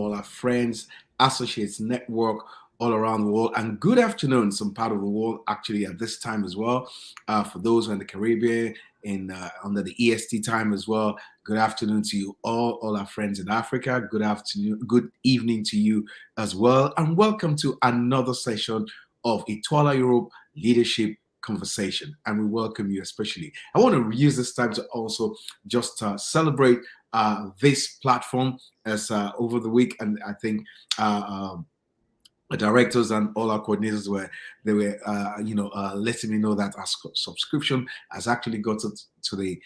all our friends, associates, network all around the world. And good afternoon, some part of the world actually at this time as well. For those who are in the Caribbean, in under the EST time as well. Good afternoon to you all our friends in Africa. Good afternoon, good evening to you as well. And welcome to another session of Etoile Europe Leadership Conversation. And we welcome you especially. I want to use this time to also just celebrate this platform as over the week, and I think the directors and all our coordinators were letting me know that our subscription has actually got to the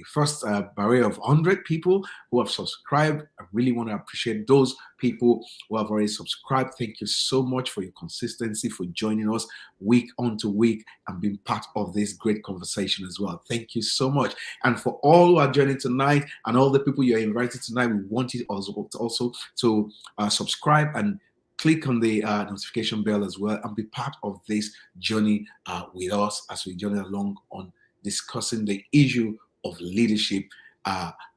first barrier of 100 people who have subscribed. I really want to appreciate those people who have already subscribed. Thank you so much for your consistency, for joining us week on to week and being part of this great conversation as well. Thank you so much. And for all who are joining tonight and all the people you're invited tonight, we want you also to subscribe and click on the notification bell as well and be part of this journey with us as we journey along on discussing the issue of leadership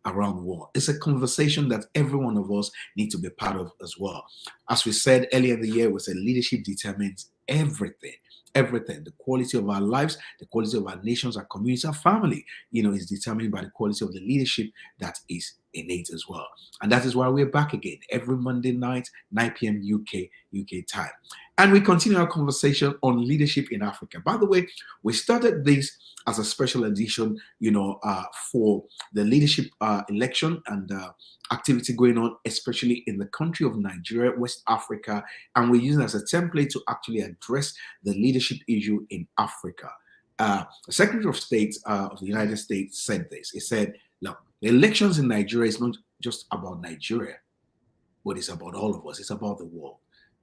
around the world. It's a conversation that every one of us need to be part of as well. As we said earlier in the year, we said leadership determines everything. Everything, the quality of our lives, the quality of our nations, our communities, our family, is determined by the quality of the leadership that is innate as well. And that is why we're back again every Monday night, 9 p.m. UK time. And we continue our conversation on leadership in Africa. By the way, we started this as a special edition, for the leadership election and activity going on, especially in the country of Nigeria, West Africa. And we're using it as a template to actually address the leadership issue in Africa. The Secretary of State of the United States said this. He said, look, the elections in Nigeria is not just about Nigeria, but it's about all of us. It's about the world.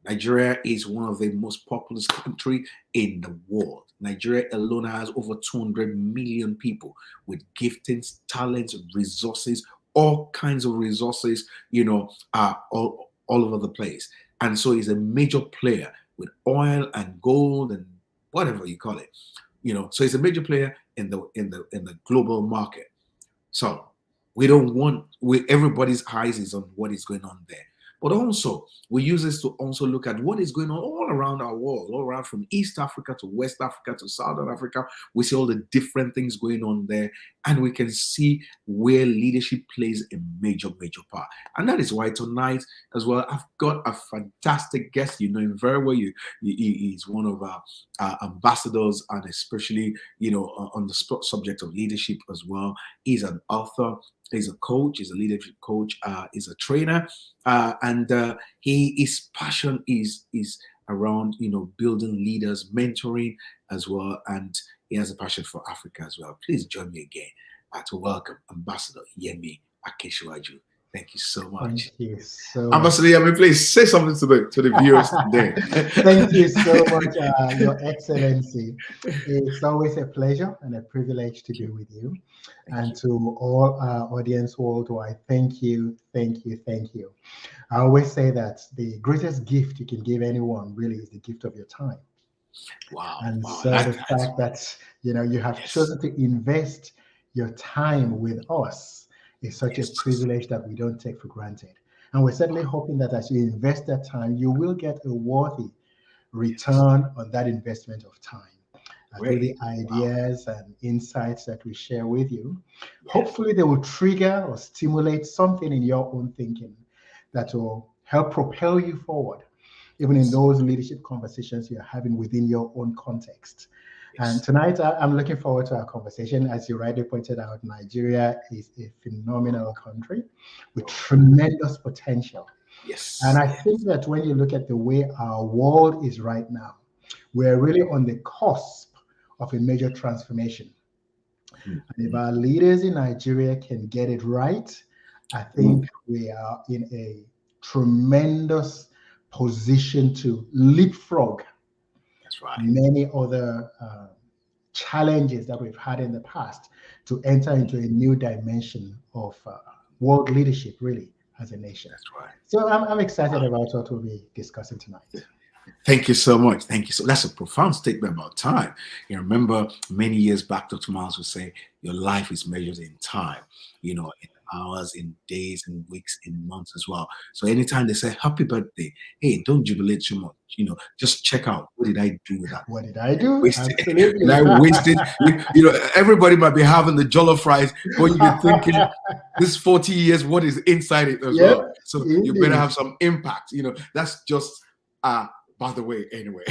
Nigeria is one of the most populous countries in the world. Nigeria alone has over 200 million people with giftings, talents, resources, all kinds of resources, all over the place. And so it's a major player with oil and gold and whatever you call it. So it's a major player in the global market. So everybody's eyes is on what is going on there. But also, we use this to also look at what is going on all around our world, all around from East Africa to West Africa to Southern Africa. We see all the different things going on there, and we can see where leadership plays a major, major part. And that is why tonight as well, I've got a fantastic guest. You know him very well. He's one of our ambassadors, and especially, on the subject of leadership as well. He's an author. He's a coach, he's a leadership coach, he's a trainer, and his passion is around, building leaders, mentoring as well, and he has a passion for Africa as well. Please join me again to welcome Ambassador Yemi Akeshuaju. Thank you so much. Thank you so Ambassador Yemi, please say something to the viewers today. Thank you so much, Your Excellency. It's always a pleasure and a privilege to be with you. And to all our audience worldwide, thank you, thank you, thank you. I always say that the greatest gift you can give anyone really is the gift of your time. Wow. And so the fact that, you have chosen to invest your time with us is such a privilege that we don't take for granted. And we're certainly hoping that as you invest that time, you will get a worthy return on that investment of time. Through the ideas and insights that we share with you, hopefully they will trigger or stimulate something in your own thinking that will help propel you forward, even in those leadership conversations you're having within your own context. And tonight, I'm looking forward to our conversation. As you rightly pointed out, Nigeria is a phenomenal country with tremendous potential. Yes. And I think that when you look at the way our world is right now, we're really on the cusp of a major transformation. And if our leaders in Nigeria can get it right, I think we are in a tremendous position to leapfrog many other challenges that we've had in the past to enter into a new dimension of world leadership, really, as a nation. That's right. So I'm excited about what we'll be discussing tonight. Thank you so much. Thank you. So that's a profound statement about time. You remember many years back, Dr. Miles would say, your life is measured in time. hours, in days, in weeks, in months as well. So anytime they say happy birthday, hey, don't jubilate too much. Just check out, what did I do with that? What did I do? Waste it. Did Absolutely. I waste it? Everybody might be having the jollof fries, but you're thinking, this 40 years, what is inside it as Yep, well? So you better indeed. have some impact. That's just by the way, anyway.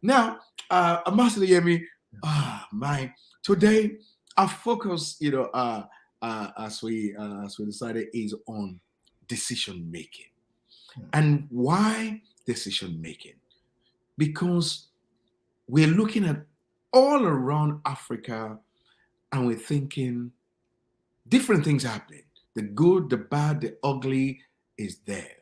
Now, Ambassador Yemi, my today our focus, as we decided, is on decision making. And why decision making? Because we're looking at all around Africa and we're thinking different things happening. The good, the bad, the ugly is there.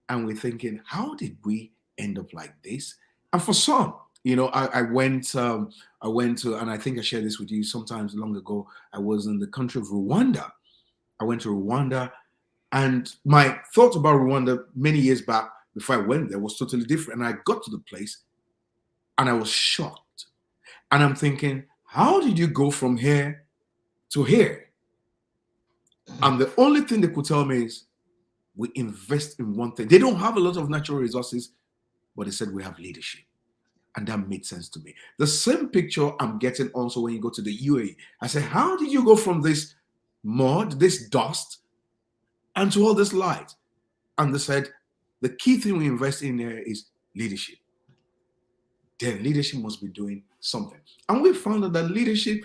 And we're thinking, how did we end up like this? And for some, I went to, and I think I shared this with you sometimes long ago. I was in the country of Rwanda. I went to Rwanda, and my thoughts about Rwanda many years back before I went there was totally different. And I got to the place and I was shocked. And I'm thinking, how did you go from here to here? And the only thing they could tell me is, we invest in one thing. They don't have a lot of natural resources, but they said we have leadership. And that made sense to me. The same picture I'm getting also when you go to the UAE. I said, how did you go from this mud, this dust, and to all this light? And they said, the key thing we invest in there is leadership. Then leadership must be doing something. And we found out that leadership,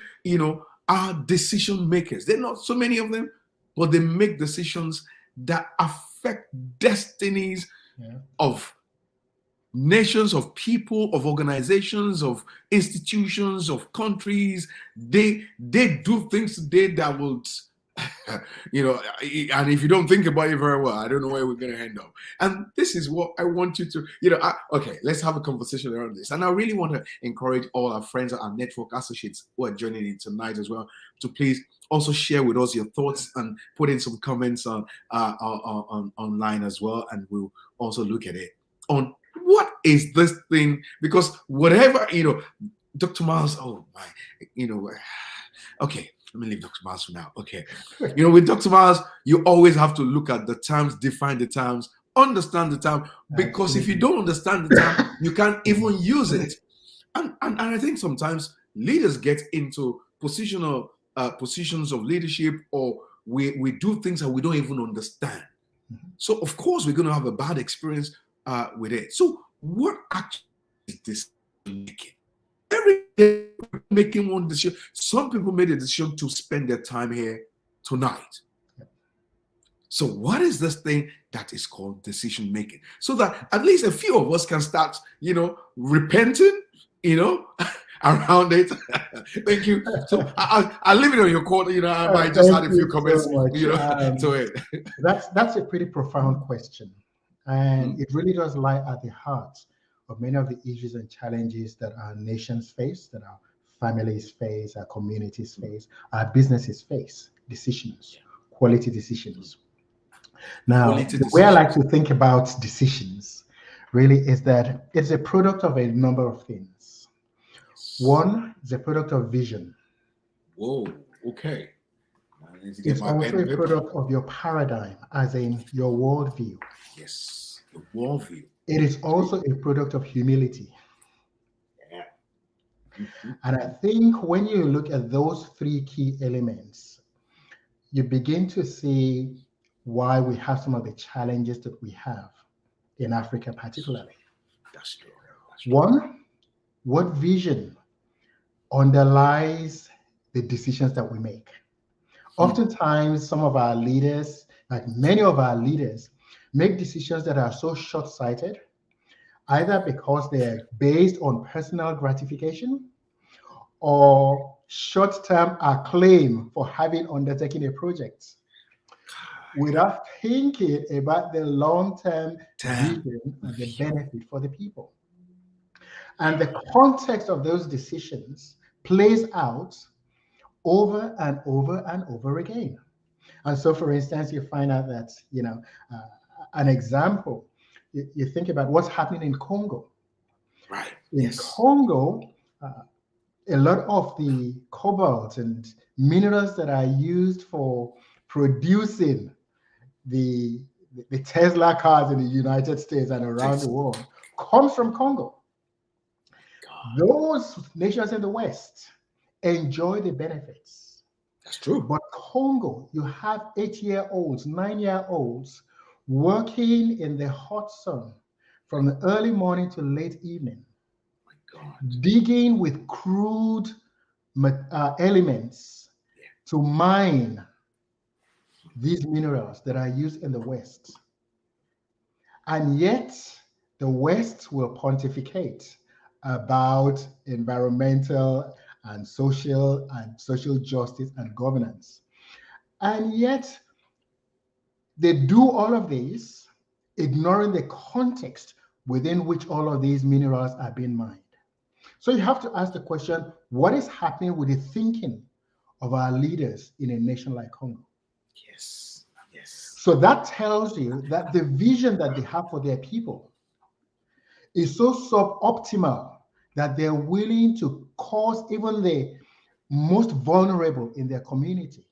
are decision makers. There are not so many of them, but they make decisions that affect destinies of nations, of people, of organizations, of institutions, of countries. They do things today that would, and if you don't think about it very well, I don't know where we're going to end up. And this is what I want you to, okay, let's have a conversation around this. And I really want to encourage all our friends, our network associates who are joining in tonight as well, to please also share with us your thoughts and put in some comments on online as well. And we'll also look at it on what is this thing, because whatever, Dr. Miles, oh my, okay, let me leave Dr. Miles for now. Okay. With Dr. Miles, you always have to look at the terms, define the terms, understand the term, because if you don't understand the term, you can't even use it. And I think sometimes leaders get into positions of leadership, or we do things that we don't even understand. So of course we're going to have a bad experience with it. So what actually is this making? Every day making one decision. Some people made a decision to spend their time here tonight. So what is this thing that is called decision making? So that at least a few of us can start, repenting, around it. Thank you. So I'll leave it on your court. I might just add a few comments, to it. That's a pretty profound question. And it really does lie at the heart of many of the issues and challenges that our nations face, that our families face, our communities face, our businesses face. Decisions, quality decisions. Now, the way I like to think about decisions really is that it's a product of a number of things. One is a product of vision. Whoa, okay. It's also a product of your paradigm, as in your worldview. Yes, the worldview. It is also a product of humility. And I think when you look at those three key elements, you begin to see why we have some of the challenges that we have in Africa, particularly. That's true. One, what vision underlies the decisions that we make? Oftentimes, some of our leaders, like many of our leaders, make decisions that are so short-sighted, either because they're based on personal gratification or short-term acclaim for having undertaken a project, without thinking about the long-term vision and the benefit for the people. And the context of those decisions plays out over and over and over again. And so, for instance, you find out that, an example, you think about what's happening in Congo. Right. In Congo, a lot of the cobalt and minerals that are used for producing the the Tesla cars in the United States and around the world comes from Congo. God, Those nations in the West enjoy the benefits. that's true. But Congo, you have 8-year-olds, 9-year-olds working in the hot sun from the early morning to late evening, My God. digging with crude elements Yeah. to mine these minerals that are used in the West. And yet, the West will pontificate about environmental and social justice and governance. And yet, they do all of these, ignoring the context within which all of these minerals are being mined. So you have to ask the question, what is happening with the thinking of our leaders in a nation like Congo? Yes. Yes. So that tells you that the vision that they have for their people is so suboptimal that they're willing to cause even the most vulnerable in their community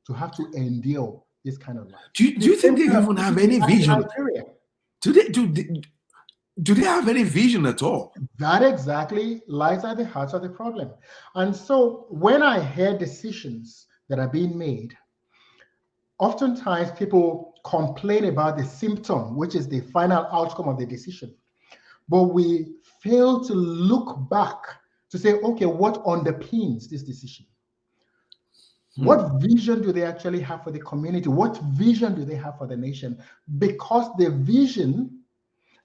to have to endure this kind of life. Do The you think same they kind of even have issues we any have in vision? Nigeria. Do they have any vision at all? That exactly lies at the heart of the problem. And so when I hear decisions that are being made, oftentimes people complain about the symptom, which is the final outcome of the decision. But we fail to look back to say, okay, what underpins this decision? What vision do they actually have for the community? What vision do they have for the nation? Because the vision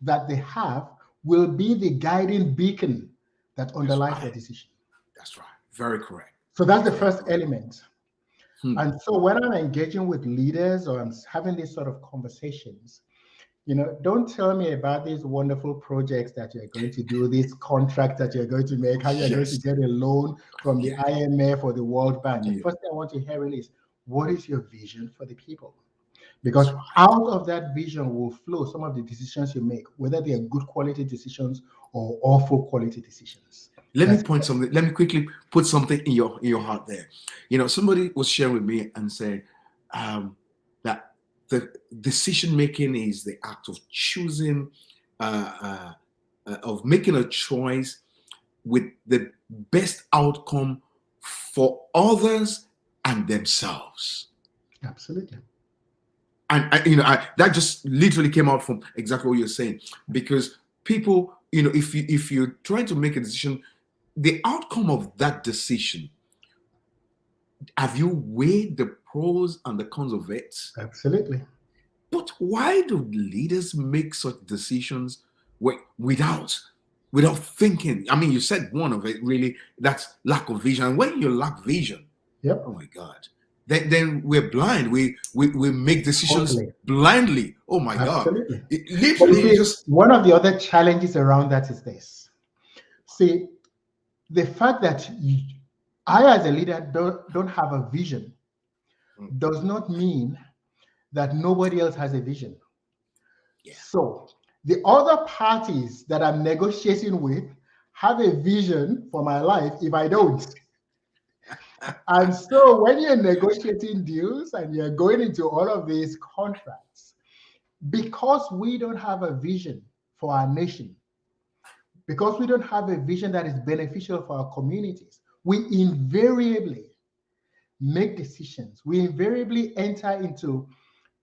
that they have will be the guiding beacon that That's underlies their right. decision. That's right. Very correct. So that's the Very first correct. element. Hmm. And so when I'm engaging with leaders or I'm having these sort of conversations, don't tell me about these wonderful projects that you're going to do, these contracts that you're going to make, how you're going to Yes. get a loan from the Yeah. IMF or the World Bank. The Yeah. first thing I want to hear really is, what is your vision for the people? Because That's right. out of that vision will flow some of the decisions you make, whether they are good quality decisions or awful quality decisions. Let me That's point something. Let me quickly put something in your heart there. Somebody was sharing with me and said that the decision making is the act of choosing, of making a choice with the best outcome for others and themselves. absolutely. And that just literally came out from exactly what you're saying, because people, if you're trying to make a decision, the outcome of that decision, have you weighed the pros and the cons of it? Absolutely. But why do leaders make such decisions without thinking? I mean, you said one of it really, that's lack of vision. And when you lack vision, Yep. oh my God, then we're blind. We make decisions Totally. blindly. Oh my God. Absolutely. It But you literally see, just one of the other challenges around that is this. See, the fact that I, as a leader, don't have a vision does not mean that nobody else has a vision. yeah. So the other parties that I'm negotiating with have a vision for my life if I don't. And so when you're negotiating deals and you're going into all of these contracts, because we don't have a vision for our nation, because we don't have a vision that is beneficial for our communities, we invariably make decisions. We invariably enter into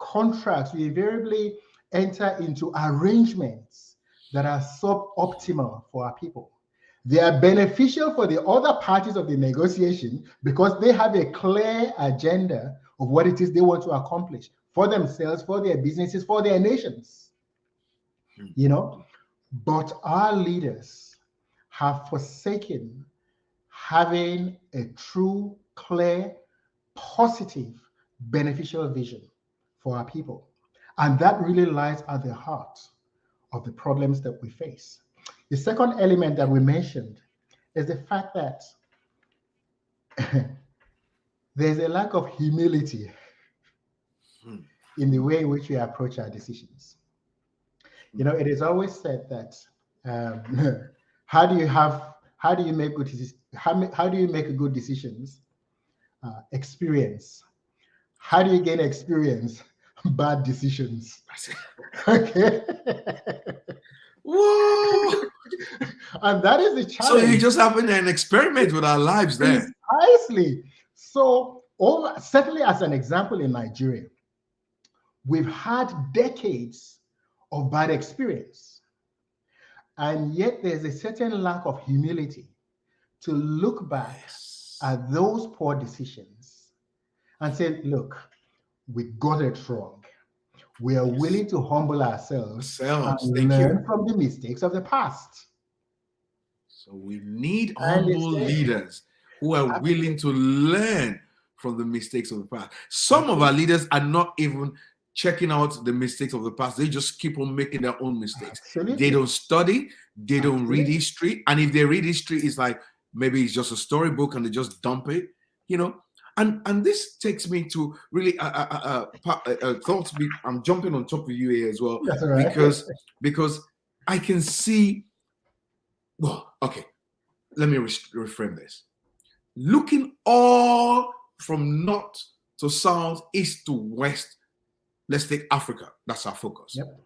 contracts. We invariably enter into arrangements that are suboptimal for our people. They are beneficial for the other parties of the negotiation because they have a clear agenda of what it is they want to accomplish for themselves, for their businesses, for their nations. But our leaders have forsaken having a true, clear, positive, beneficial vision for our people. And that really lies at the heart of the problems that we face. The second element that we mentioned is the fact that there's a lack of humility in the way in which we approach our decisions. It is always said that how do you have How do you make good decisions? How do you make good decisions? Experience. How do you gain experience? Bad decisions. Okay. Whoa! And that is the So you challenge. just having an experiment with our lives there. Precisely. So, certainly as an example in Nigeria, we've had decades of bad experience. And yet there's a certain lack of humility to look back Yes. at those poor decisions and say, look, we got it wrong. We are willing to humble ourselves and Thank you. learn from the mistakes of the past. So we need And humble leaders who are willing to learn from the mistakes of the past. Some of our leaders are not even checking out the mistakes of the past. They just keep on making their own mistakes. Absolutely. They don't study. They don't read history. And if they read history, it's like maybe it's just a storybook and they just dump it, And this takes me to really thoughts. I'm jumping on top of you here as well. That's all right. because I can see. Well, okay. Let me reframe this. Looking all from north to south, east to west. Let's take Africa. That's our focus. Yep.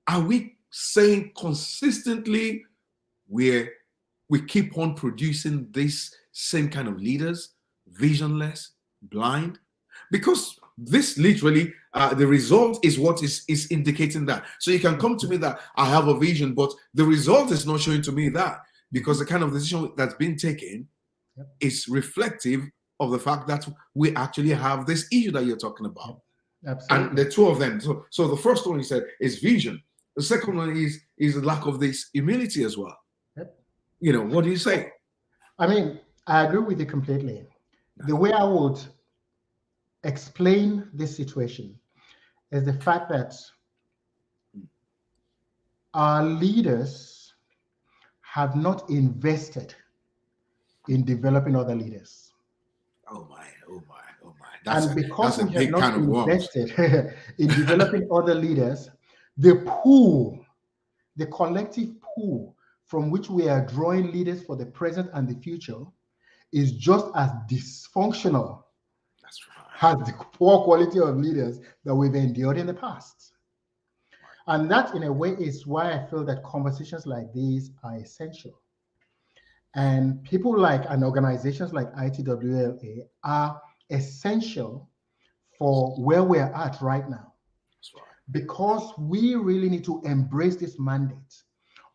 Are we saying consistently we keep on producing this same kind of leaders, visionless, blind? Because this literally, the result is what is indicating that. So you can come to me that I have a vision, but the result is not showing to me that, because the kind of decision that's been taken is reflective of the fact that we actually have this issue that you're talking about. Absolutely. And the two of them. So the first one you said is vision. The second one is the lack of this humility as well. Yep. What do you say? I mean, I agree with you completely. The way I would explain this situation is the fact that our leaders have not invested in developing other leaders. Oh my. And because we have not invested in developing other leaders, the collective pool from which we are drawing leaders for the present and the future is just as dysfunctional as the poor quality of leaders that we've endured in the past. And that, in a way, is why I feel that conversations like these are essential. And people and organizations like ITWLA are essential for where we're at right now. Because we really need to embrace this mandate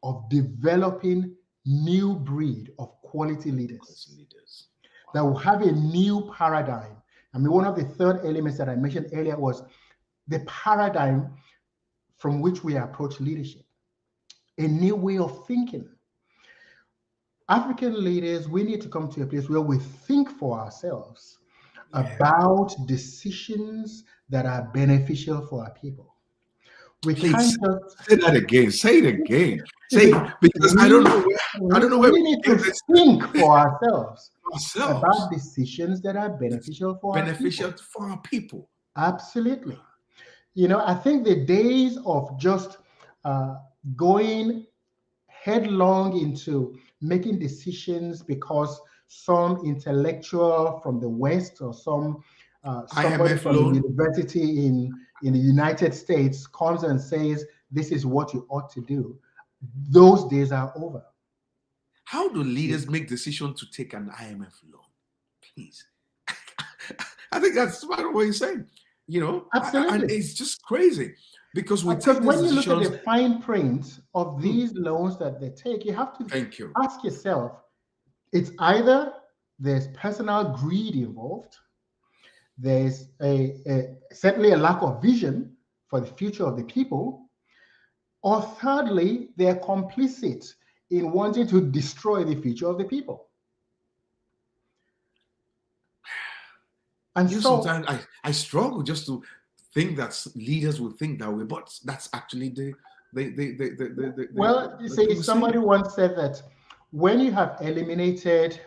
of developing new breed of quality leaders that will have a new paradigm. I mean, one of the third elements that I mentioned earlier was the paradigm from which we approach leadership, a new way of thinking. African leaders, we need to come to a place where we think for ourselves about decisions that are beneficial for our people. We Please can't say that again. Say it again. Say it, because I don't know where we need to think for ourselves about decisions that are beneficial for our people. Absolutely. I think the days of just going headlong into making decisions because some intellectual from the West or somebody from the university in the United States comes and says, this is what you ought to do. Those days are over. How do leaders make decisions to take an IMF loan? Please. I think that's part of what you're saying. Absolutely. And it's just crazy because when you look at the fine print of these loans that they take, you have to ask yourself, it's either there's personal greed involved, there's certainly a lack of vision for the future of the people, or thirdly, they're complicit in wanting to destroy the future of the people. And sometimes I struggle just to think that leaders will think that way, but that's actually somebody once said that when you have eliminated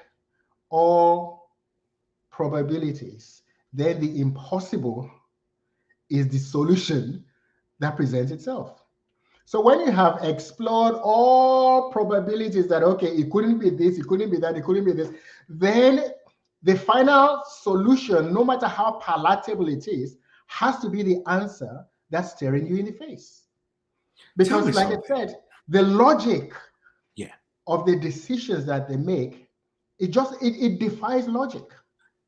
all probabilities, then the impossible is the solution that presents itself. So when you have explored all probabilities that, okay, it couldn't be this, it couldn't be that, it couldn't be this, then the final solution, no matter how palatable it is, has to be the answer that's staring you in the face. Tell Because me like I something. said, the logic Yeah, of the decisions that they make, it defies logic.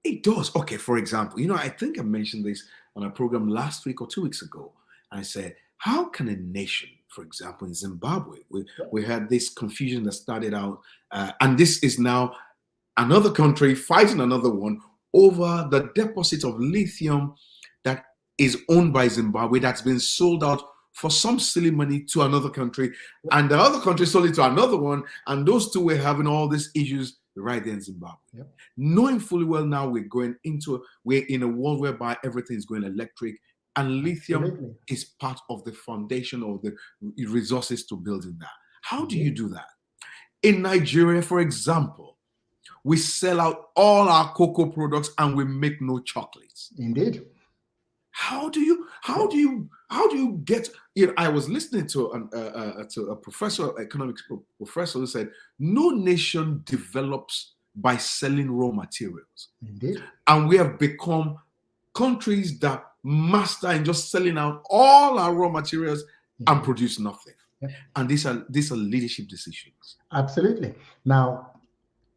it does. Okay, for example, I think I mentioned this on a program last week or 2 weeks ago. I said, how can a nation, for example, in Zimbabwe, we had this confusion that started out, and this is now another country fighting another one over the deposit of lithium that is owned by Zimbabwe that's been sold out for some silly money to another country, and the other country sold it to another one, and those two were having all these issues right there in Zimbabwe. Yep. Knowing fully well now we're in a world whereby everything is going electric, and lithium Absolutely. is part of the foundation of the resources to building that. How do you do that? In Nigeria, for example, we sell out all our cocoa products and we make no chocolates. Indeed. How do you get? I was listening to a professor, economics professor, who said no nation develops by selling raw materials. Indeed. And we have become countries that master in just selling out all our raw materials and produce nothing. Yep. And these are leadership decisions. Absolutely. Now,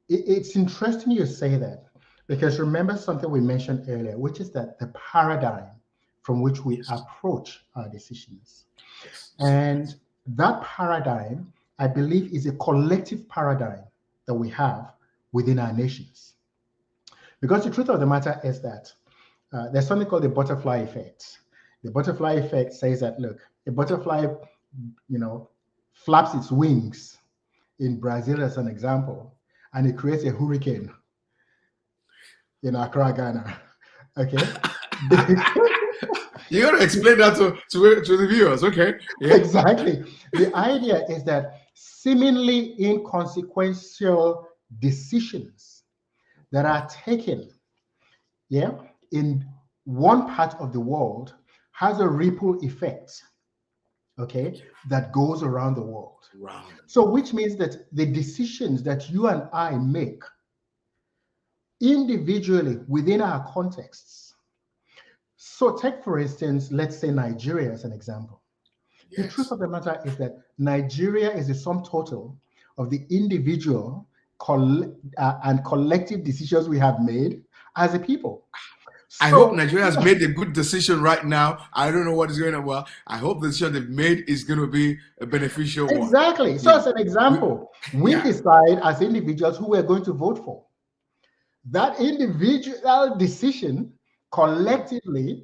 it's interesting you say that, because remember something we mentioned earlier, which is that the paradigm from which we approach our decisions. Yes. And that paradigm, I believe, is a collective paradigm that we have within our nations. Because the truth of the matter is that there's something called the butterfly effect. The butterfly effect says that, look, a butterfly, flaps its wings in Brazil as an example, and it creates a hurricane in Accra, Ghana. Okay? You got to explain that to the viewers, okay? Yeah. Exactly. The idea is that seemingly inconsequential decisions that are taken, in one part of the world has a ripple effect, okay, that goes around the world. Right. So, which means that the decisions that you and I make individually within our contexts. So take, for instance, let's say Nigeria as an example. Yes. The truth of the matter is that Nigeria is the sum total of the individual and collective decisions we have made as a people. I hope Nigeria has made a good decision right now. I don't know what is going on. Well, I hope the decision they've made is going to be a beneficial one. Exactly. So as an example, we decide as individuals who we're going to vote for. That individual decision collectively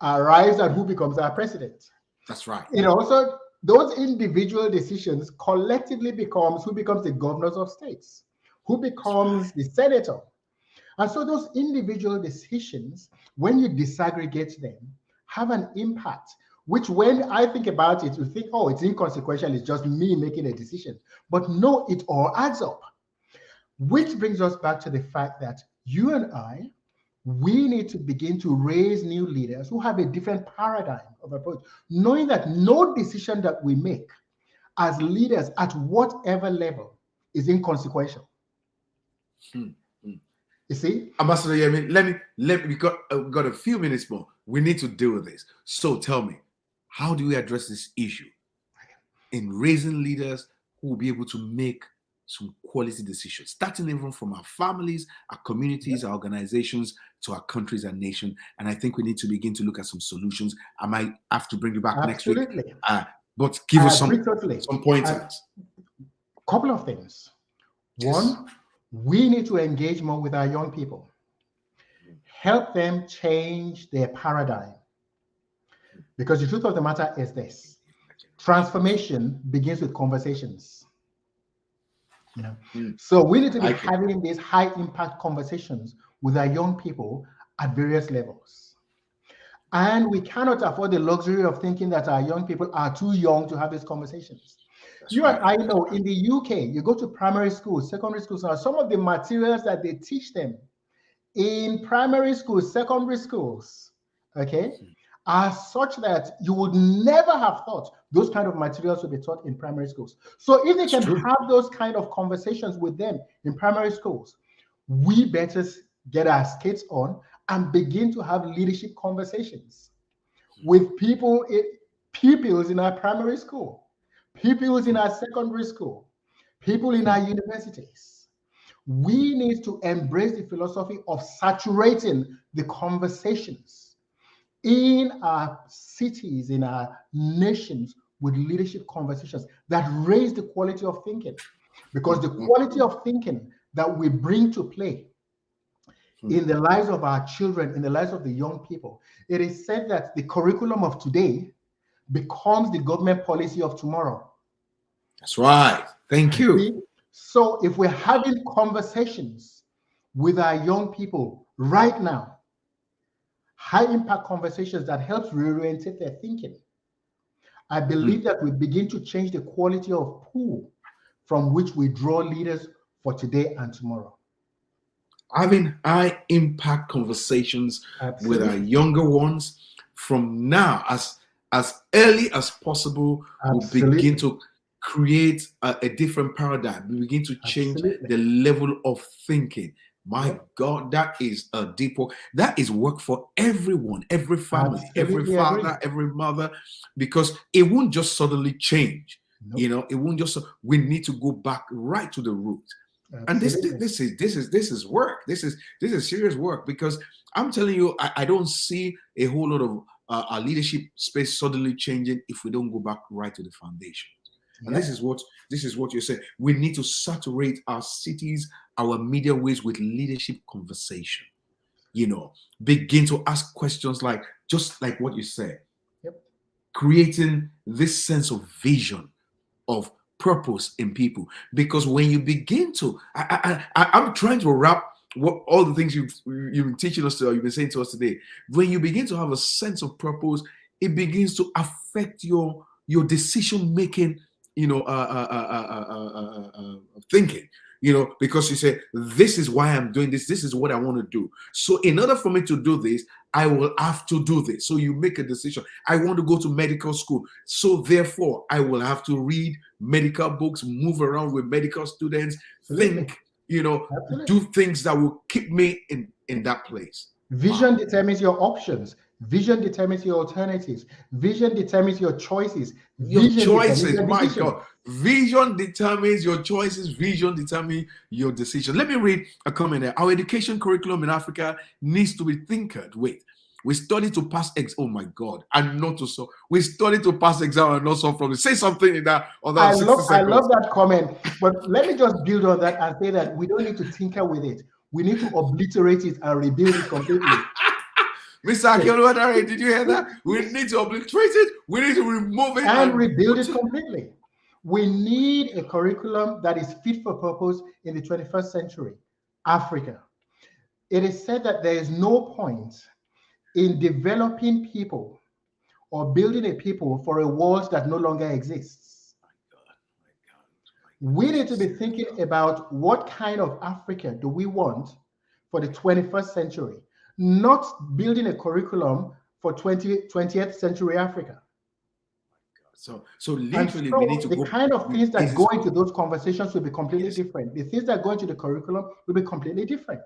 arrives at who becomes our president. That's right. So those individual decisions collectively becomes who becomes the governors of states, who becomes the senator. And so those individual decisions, when you disaggregate them, have an impact, which when I think about it, you think, oh, it's inconsequential, it's just me making a decision. But no, it all adds up. Which brings us back to the fact that you and I, we need to begin to raise new leaders who have a different paradigm of approach, knowing that no decision that we make as leaders at whatever level is inconsequential. You see? Ambassador Yemi, let me, we got a few minutes more. We need to deal with this. So tell me, how do we address this issue in raising leaders who will be able to make some quality decisions, starting even from our families, our communities, our organizations, to our countries and nation. And I think we need to begin to look at some solutions. I might have to bring you back next week. But give us some pointers. Couple of things. One, we need to engage more with our young people. Help them change their paradigm. Because the truth of the matter is this: transformation begins with conversations. So we need to be having these high impact conversations with our young people at various levels. And we cannot afford the luxury of thinking that our young people are too young to have these conversations. And I know in the UK, you go to primary schools, secondary schools, now some of the materials that they teach them in primary schools, secondary schools, are such that you would never have thought those kind of materials would be taught in primary schools. So if they That's can true. have those kind of conversations with them in primary schools, we better get our skates on and begin to have leadership conversations with pupils in our primary school, pupils in our secondary school, people in our universities. We need to embrace the philosophy of saturating the conversations in our cities, in our nations, with leadership conversations that raise the quality of thinking. Because the quality of thinking that we bring to play in the lives of our children, in the lives of the young people, it is said that the curriculum of today becomes the government policy of tomorrow. That's right. Thank you. See? So if we're having conversations with our young people right now, high impact conversations that helps reorientate their thinking, I believe that we begin to change the quality of pool from which we draw leaders for today and tomorrow. Having high impact conversations with our Absolutely. younger ones from now, as early as possible, will begin Absolutely. to create a different paradigm. We begin to change Absolutely. the level of thinking. My Yep. God, that is a deep work. That is work for everyone, every family, every Absolutely agree. father, every mother, because it won't just suddenly change. Nope. It won't just. We need to go back right to the root. And Absolutely. this is work. This is serious work, because I'm telling you, I don't see a whole lot of our leadership space suddenly changing if we don't go back right to the foundation. And Yeah. this is what you say. We need to saturate our cities, our media ways with leadership conversation. Begin to ask questions like, just like what you said, Yep. creating this sense of vision, of purpose in people. Because when you begin to, I'm trying to wrap what all the things you've been teaching us to, or you've been saying to us today. When you begin to have a sense of purpose, it begins to affect your decision making, thinking. Because you say, this is why I'm doing this. This is what I want to do. So in order for me to do this, I will have to do this. So you make a decision. I want to go to medical school. So therefore, I will have to read medical books, move around with medical students, Absolutely. think, Absolutely. do things that will keep me in that place. Vision determines your options. Vision determines your alternatives. Vision determines your choices. Your Vision determines choices, your my decision. God. Vision determines your choices. Vision determines your decision. Let me read a comment there. Our education curriculum in Africa needs to be tinkered. Wait, we study to pass oh my God, and not to solve. We study to pass exam and not solve problems. Say something in that on that 60 I seconds. love that comment. But let me just build on that and say that we don't need to tinker with it. We need to obliterate it and rebuild it completely. Mr. Akeoluwadare, did you hear that? We need to obliterate it. We need to remove it and rebuild it completely. We need a curriculum that is fit for purpose in the 21st century, Africa. It is said that there is no point in developing people or building a people for a world that no longer exists. We need to be thinking about what kind of Africa do we want for the 21st century, not building a curriculum for 20th century Africa. So And literally, so we need to the go. kind of things that This go is into those conversations will be completely yes. different. The things that go into the curriculum will be completely different.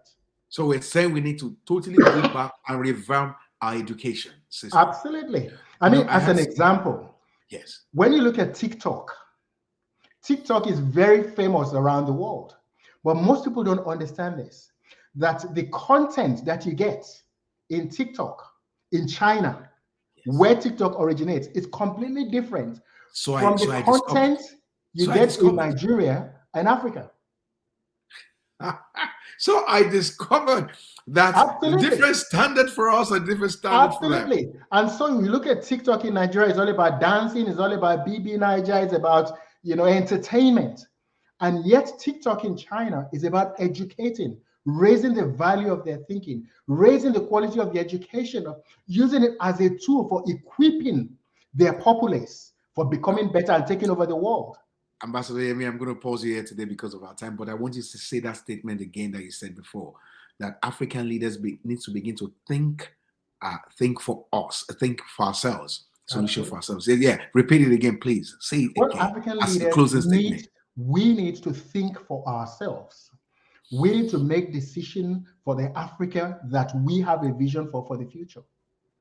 So we're saying we need to totally go back and revamp our education system. Absolutely. I mean, as an example, yes, when you look at TikTok, TikTok is very famous around the world, but most people don't understand this, that the content that you get in TikTok in China, where TikTok originates, is completely different from the content you get in Nigeria and Africa. So I discovered that Absolutely. different standard for us and different standard for them. Absolutely. And so you look at TikTok in Nigeria, it's all about dancing, it's all about BB Niger, it's about entertainment. And yet TikTok in China is about educating, raising the value of their thinking, raising the quality of the education, using it as a tool for equipping their populace for becoming better and taking over the world. Ambassador Yemi, I'm going to pause you here today because of our time, but I want you to say that statement again that you said before, that African leaders need to begin to think think for us, think for ourselves, solution for Absolutely. ourselves. Yeah, repeat it again, please. Say it Well, again African as a leaders closing statement. we need to think for ourselves. We need to make decisions for the Africa that we have a vision for the future,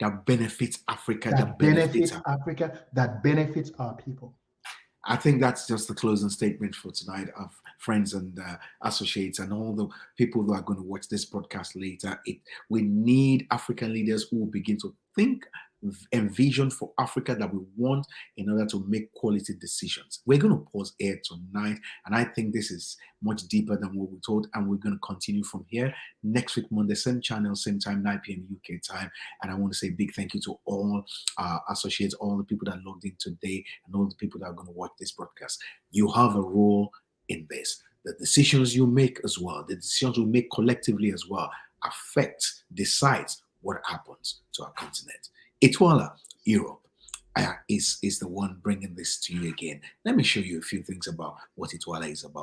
That benefits Africa, that that benefits benefits our. Africa, that benefits our people. I think that's just the closing statement for tonight, of friends and associates and all the people who are going to watch this podcast later. We need African leaders who will begin to think, envision for Africa that we want in order to make quality decisions. We're going to pause here tonight, and I think this is much deeper than what we told, and we're going to continue from here next week, Monday, same channel, same time, 9 p.m. UK time. And I want to say a big thank you to all associates, all the people that logged in today, and all the people that are going to watch this broadcast. You have a role in this. The decisions you make as well, the decisions we make collectively as well, decides what happens to our continent. Etoile, Europe, is the one bringing this to you again. Let me show you a few things about what Etoile is about.